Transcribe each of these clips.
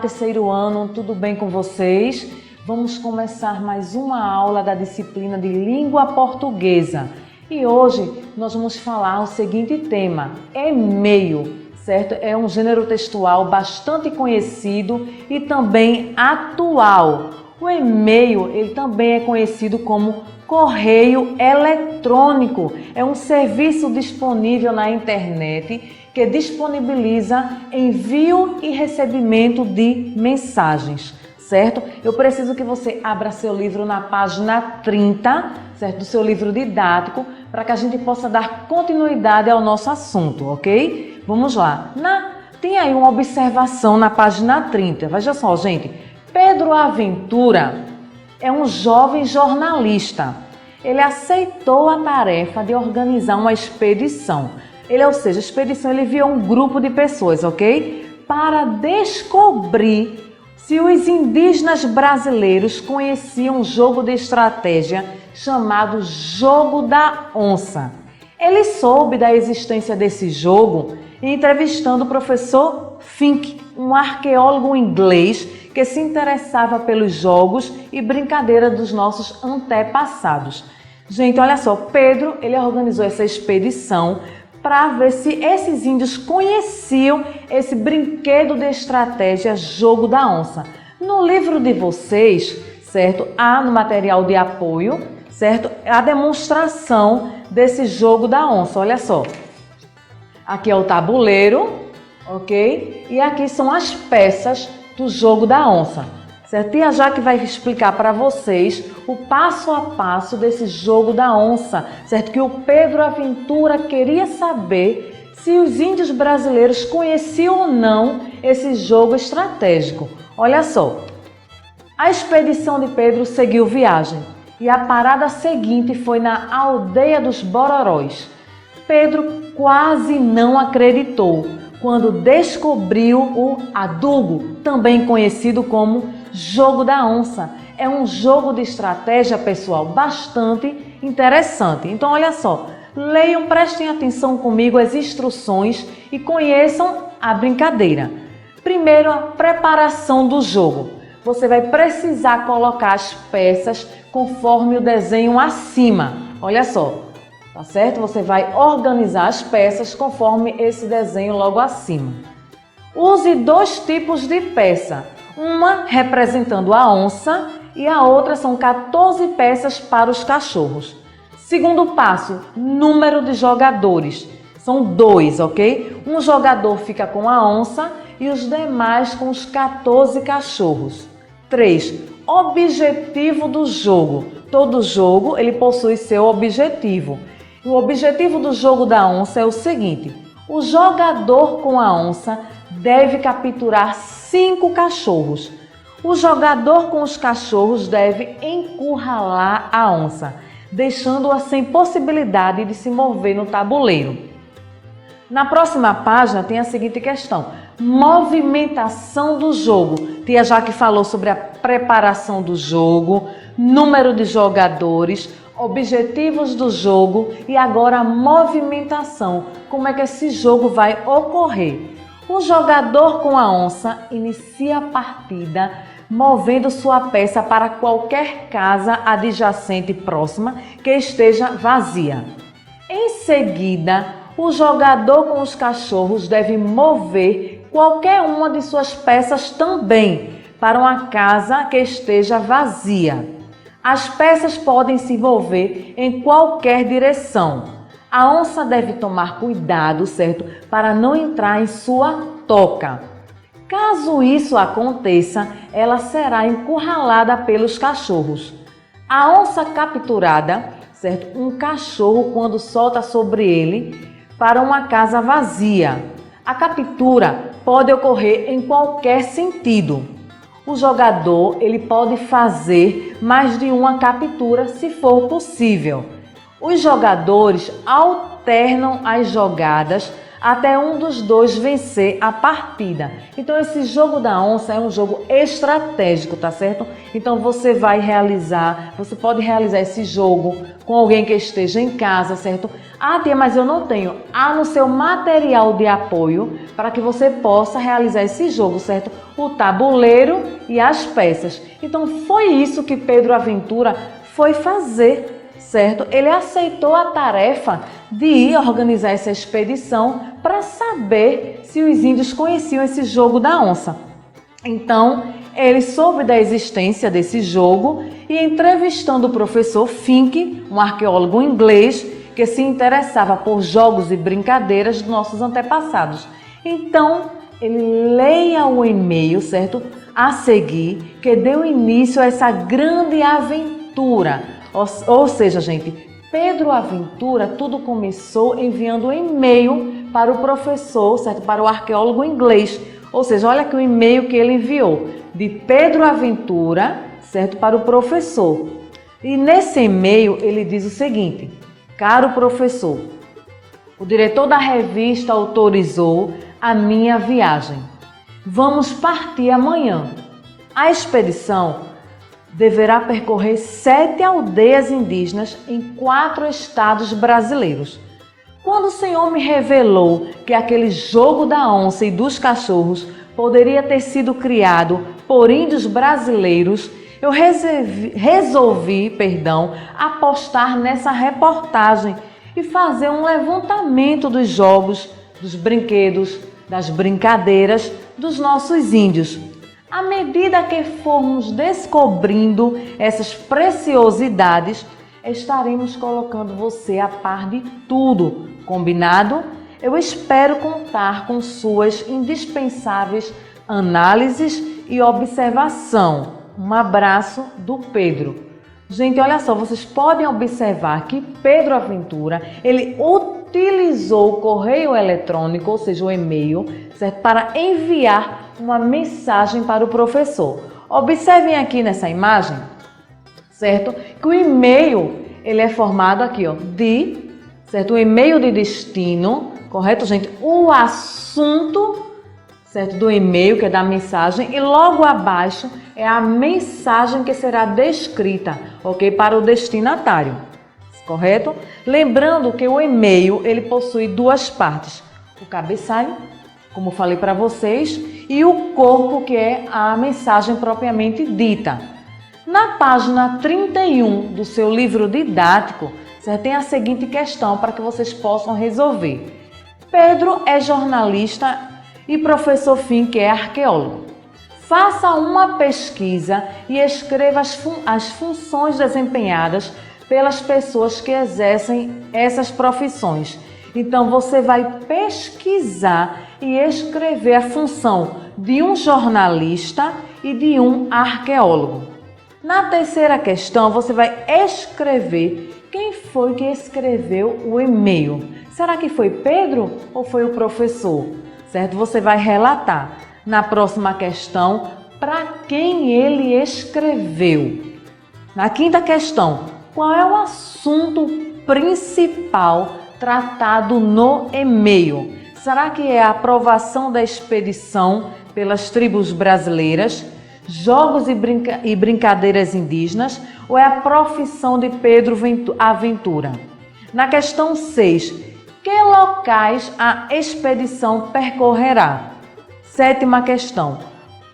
terceiro ano, tudo bem com vocês? Vamos começar mais uma aula da disciplina de língua portuguesa. E hoje nós vamos falar o seguinte tema, e-mail, certo? É um gênero textual bastante conhecido e também atual. O e-mail, ele também é conhecido como correio eletrônico. É um serviço disponível na internet que disponibiliza envio e recebimento de mensagens, certo? Eu preciso que você abra seu livro na página 30, certo? Do seu livro didático, para que a gente possa dar continuidade ao nosso assunto, ok? Vamos lá. Tem aí uma observação na página 30. Veja só, gente. Pedro Aventura é um jovem jornalista. Ele aceitou a tarefa de organizar uma expedição. Expedição, ele enviou um grupo de pessoas, ok? Para descobrir se os indígenas brasileiros conheciam um jogo de estratégia chamado Jogo da Onça. Ele soube da existência desse jogo entrevistando o professor Fink, um arqueólogo inglês que se interessava pelos jogos e brincadeiras dos nossos antepassados. Gente, olha só, Pedro, ele organizou essa expedição para ver se esses índios conheciam esse brinquedo de estratégia Jogo da Onça. No livro de vocês, certo? Há no material de apoio, certo? A demonstração desse Jogo da Onça, olha só. Aqui é o tabuleiro, ok? E aqui são as peças do Jogo da Onça, certo? E a Jaque vai explicar para vocês o passo a passo desse Jogo da Onça, certo? Que o Pedro Aventura queria saber se os índios brasileiros conheciam ou não esse jogo estratégico. Olha só, a expedição de Pedro seguiu viagem e a parada seguinte foi na aldeia dos Bororóis. Pedro quase não acreditou quando descobriu o adugo, também conhecido como Jogo da Onça. É um jogo de estratégia, pessoal, bastante interessante. Então, olha só, leiam, prestem atenção comigo as instruções e conheçam a brincadeira. Primeiro, a preparação do jogo. Você vai precisar colocar as peças conforme o desenho acima. Olha só, tá certo? Você vai organizar as peças conforme esse desenho logo acima. Use dois tipos de peça. Uma representando a onça e a outra são 14 peças para os cachorros. Segundo passo, número de jogadores. São 2, ok? Um jogador fica com a onça e os demais com os 14 cachorros. 3. Objetivo do jogo. Todo jogo ele possui seu objetivo. O objetivo do Jogo da Onça é o seguinte: o jogador com a onça deve capturar 5 cachorros. O jogador com os cachorros deve encurralar a onça, deixando-a sem possibilidade de se mover no tabuleiro. Na próxima página tem a seguinte questão: movimentação do jogo. Tia Jaque falou sobre a preparação do jogo, número de jogadores, objetivos do jogo e agora a movimentação. Como é que esse jogo vai ocorrer? O jogador com a onça inicia a partida movendo sua peça para qualquer casa adjacente próxima que esteja vazia. Em seguida, o jogador com os cachorros deve mover qualquer uma de suas peças também para uma casa que esteja vazia. As peças podem se mover em qualquer direção. A onça deve tomar cuidado, certo? Para não entrar em sua toca. Caso isso aconteça, ela será encurralada pelos cachorros. A onça capturada, certo? Um cachorro, quando solta sobre ele, para uma casa vazia. A captura pode ocorrer em qualquer sentido. O jogador ele pode fazer mais de uma captura se for possível. Os jogadores alternam as jogadas até um dos dois vencer a partida. Então esse jogo da onça é um jogo estratégico, tá certo? Então você pode realizar esse jogo com alguém que esteja em casa, certo? Ah, tia, mas eu não tenho. Há no seu material de apoio para que você possa realizar esse jogo, certo? O tabuleiro e as peças. Então foi isso que Pedro Aventura foi fazer, certo? Ele aceitou a tarefa de ir organizar essa expedição para saber se os índios conheciam esse jogo da onça. Então, ele soube da existência desse jogo e, entrevistando o professor Fink, um arqueólogo inglês que se interessava por jogos e brincadeiras dos nossos antepassados. Então, ele leia o e-mail, certo? A seguir, que deu início a essa grande aventura. Ou seja, gente, Pedro Aventura, tudo começou enviando um e-mail para o professor, certo? Para o arqueólogo inglês. Ou seja, olha aqui o e-mail que ele enviou, de Pedro Aventura, certo? Para o professor. E nesse e-mail ele diz o seguinte: caro professor, o diretor da revista autorizou a minha viagem. Vamos partir amanhã. A expedição deverá percorrer 7 aldeias indígenas em 4 estados brasileiros. Quando o Senhor me revelou que aquele jogo da onça e dos cachorros poderia ter sido criado por índios brasileiros, eu resolvi apostar nessa reportagem e fazer um levantamento dos jogos, dos brinquedos, das brincadeiras dos nossos índios. À medida que formos descobrindo essas preciosidades, estaremos colocando você a par de tudo, combinado? Eu espero contar com suas indispensáveis análises e observação. Um abraço do Pedro. Gente, olha só, vocês podem observar que Pedro Aventura, ele utilizou o correio eletrônico, ou seja, o e-mail, certo? Para enviar uma mensagem para o professor. Observem aqui nessa imagem, certo? Que o e-mail, ele é formado aqui, ó, certo? O e-mail de destino, correto, gente? O assunto, certo? Do e-mail, que é da mensagem, e logo abaixo é a mensagem que será descrita, ok? Para o destinatário, correto? Lembrando que o e-mail, ele possui 2 partes, o cabeçalho, como falei para vocês, e o corpo, que é a mensagem propriamente dita. Na página 31 do seu livro didático, certo? Tem a seguinte questão para que vocês possam resolver. Pedro é jornalista e professor Fink é arqueólogo. Faça uma pesquisa e escreva as funções desempenhadas pelas pessoas que exercem essas profissões. Então, você vai pesquisar e escrever a função de um jornalista e de um arqueólogo. Na terceira questão, você vai escrever quem foi que escreveu o e-mail. Será que foi Pedro ou foi o professor? Certo? Você vai relatar na próxima questão para quem ele escreveu. Na quinta questão, qual é o assunto principal tratado no e-mail? Será que é a aprovação da expedição pelas tribos brasileiras, jogos e brincadeiras indígenas, ou é a profissão de Pedro Aventura? Na questão 6, que locais a expedição percorrerá? Sétima questão,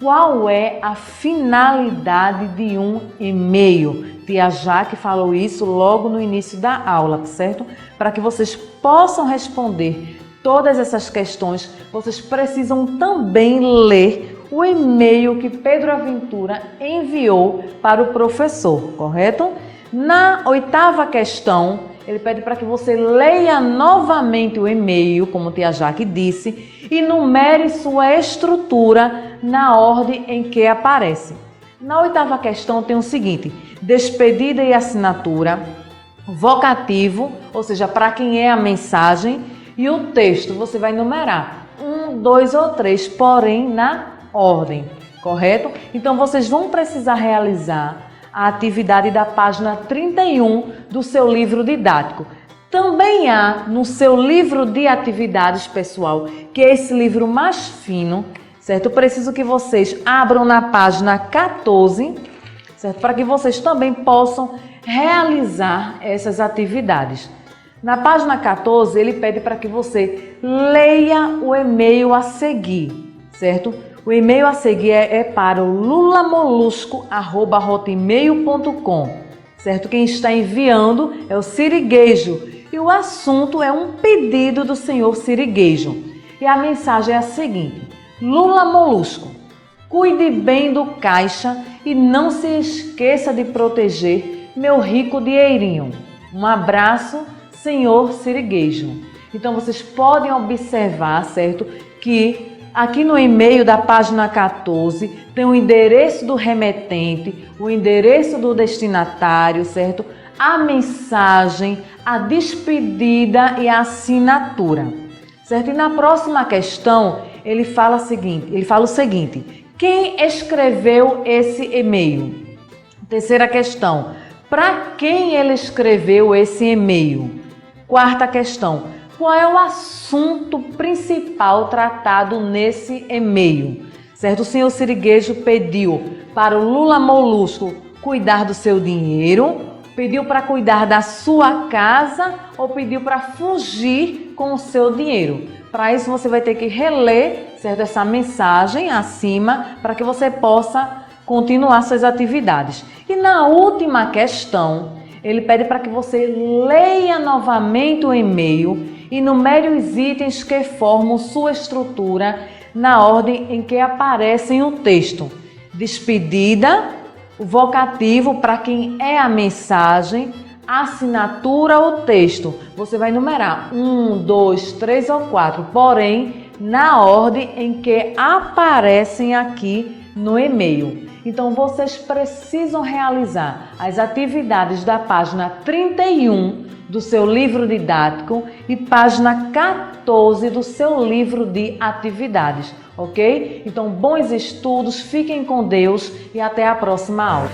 qual é a finalidade de um e-mail? Tia Jaque falou isso logo no início da aula, certo? Para que vocês possam responder todas essas questões, vocês precisam também ler o e-mail que Pedro Aventura enviou para o professor, correto? Na 8ª questão, ele pede para que você leia novamente o e-mail, como Tia Jaque disse, e numere sua estrutura na ordem em que aparece. Na 8ª questão tem o seguinte: despedida e assinatura, vocativo, ou seja, para quem é a mensagem, e o texto você vai numerar 1, 2 ou 3, porém na ordem, correto? Então vocês vão precisar realizar a atividade da página 31 do seu livro didático. Também há no seu livro de atividades, pessoal, que é esse livro mais fino, certo? Eu preciso que vocês abram na página 14, certo? Para que vocês também possam realizar essas atividades. Na página 14, ele pede para que você leia o e-mail a seguir, certo? O e-mail a seguir é para o lulamolusco@hotmail.com, certo? Quem está enviando é o Sirigueijo e o assunto é um pedido do senhor Sirigueijo. E a mensagem é a seguinte: Lula Molusco, cuide bem do caixa e não se esqueça de proteger meu rico dinheirinho. Um abraço, senhor Sirigueijo. Então vocês podem observar, certo, que aqui no e-mail da página 14 tem o endereço do remetente, o endereço do destinatário, certo? A mensagem, a despedida e a assinatura, certo? E na próxima questão ele fala o seguinte: quem escreveu esse e-mail? Terceira questão: para quem ele escreveu esse e-mail? Quarta questão: qual é o assunto principal tratado nesse e-mail? Certo? O senhor Sirigueijo pediu para o Lula Molusco cuidar do seu dinheiro, pediu para cuidar da sua casa ou pediu para fugir com o seu dinheiro? Para isso você vai ter que reler, certo, essa mensagem acima para que você possa continuar suas atividades. E na última questão, ele pede para que você leia novamente o e-mail e numere os itens que formam sua estrutura na ordem em que aparecem o texto. Despedida, o vocativo para quem é a mensagem, assinatura ou texto. Você vai numerar 1, 2, 3 ou 4, porém na ordem em que aparecem aqui no e-mail. Então vocês precisam realizar as atividades da página 31 do seu livro didático e página 14 do seu livro de atividades, ok? Então bons estudos, fiquem com Deus e até a próxima aula.